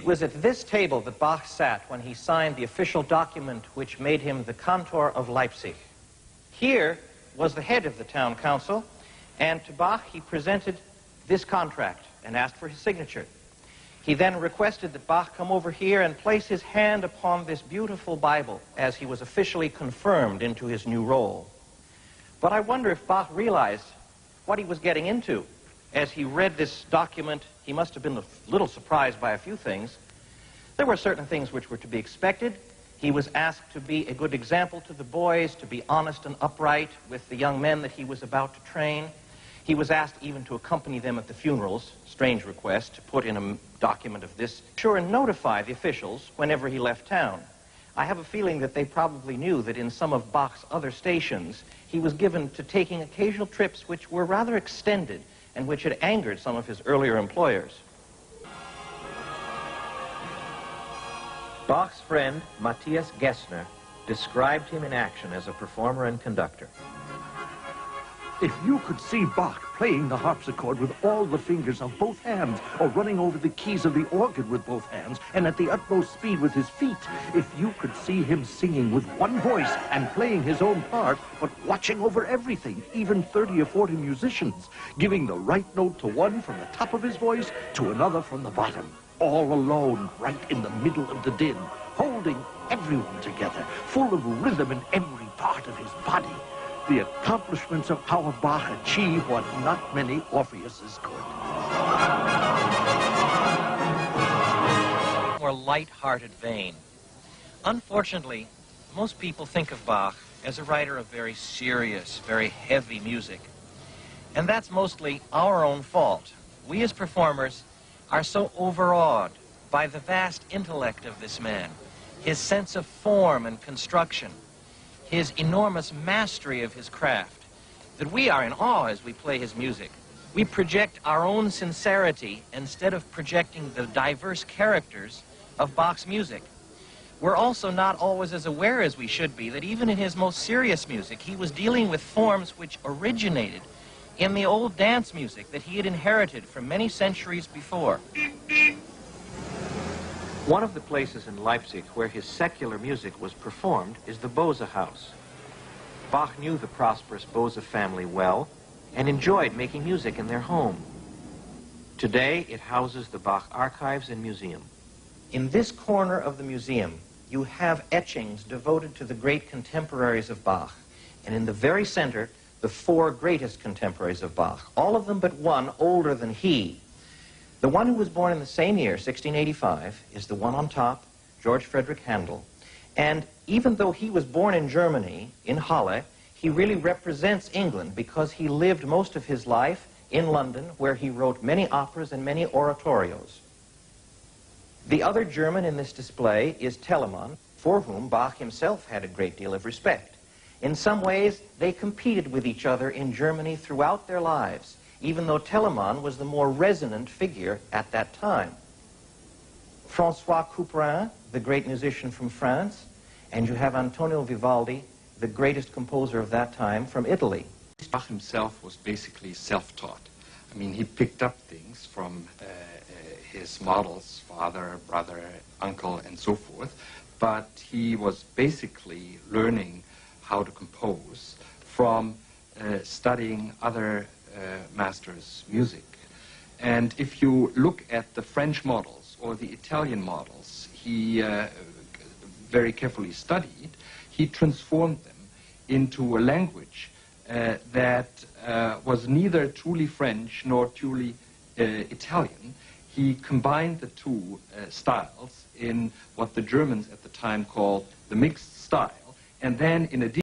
It was at this table that Bach sat when he signed the official document which made him the Cantor of Leipzig. Here was the head of the town council, and to Bach he presented this contract and asked for his signature. He then requested that Bach come over here and place his hand upon this beautiful Bible as he was officially confirmed into his new role. But I wonder if Bach realized what he was getting into. As he read this document, he must have been a little surprised by a few things. There were certain things which were to be expected. He was asked to be a good example to the boys, to be honest and upright with the young men that he was about to train. He was asked even to accompany them at the funerals, strange request, to put in a document of this, sure, and notify the officials whenever he left town. I have a feeling that they probably knew that in some of Bach's other stations, he was given to taking occasional trips which were rather extended and which had angered some of his earlier employers. Bach's friend, Matthias Gessner, described him in action as a performer and conductor. If you could see Bach playing the harpsichord with all the fingers of both hands, or running over the keys of the organ with both hands, and at the utmost speed with his feet, if you could see him singing with one voice and playing his own part, but watching over everything, even 30 or 40 musicians, giving the right note to one from the top of his voice to another from the bottom, all alone, right in the middle of the din, holding everyone together, full of rhythm in every part of his body. The accomplishments of our Bach achieve what not many Orpheuses could. More light-hearted vein. Unfortunately, most people think of Bach as a writer of very serious, very heavy music. And that's mostly our own fault. We as performers are so overawed by the vast intellect of this man, his sense of form and construction, his enormous mastery of his craft, that we are in awe as we play his music. We project our own sincerity instead of projecting the diverse characters of Bach's music. We're also not always as aware as we should be that even in his most serious music, he was dealing with forms which originated in the old dance music that he had inherited from many centuries before. One of the places in Leipzig where his secular music was performed is the Bose House. Bach knew the prosperous Bose family well and enjoyed making music in their home. Today, it houses the Bach Archives and Museum. In this corner of the museum, you have etchings devoted to the great contemporaries of Bach, and in the very center, the four greatest contemporaries of Bach, all of them but one older than he. The one who was born in the same year, 1685, is the one on top, George Frederick Handel. And even though he was born in Germany, in Halle, he really represents England because he lived most of his life in London, where he wrote many operas and many oratorios. The other German in this display is Telemann, for whom Bach himself had a great deal of respect. In some ways, they competed with each other in Germany throughout their lives, even though Telemann was the more resonant figure at that time. François Couperin, the great musician from France, and you have Antonio Vivaldi, the greatest composer of that time, from Italy. Bach himself was basically self-taught. I mean, he picked up things from his models, father, brother, uncle, and so forth, but he was basically learning how to compose from studying other masters' music. And if you look at the French models or the Italian models he very carefully studied, he transformed them into a language that was neither truly French nor truly Italian. He combined the two styles in what the Germans at the time called the mixed style, and then in addition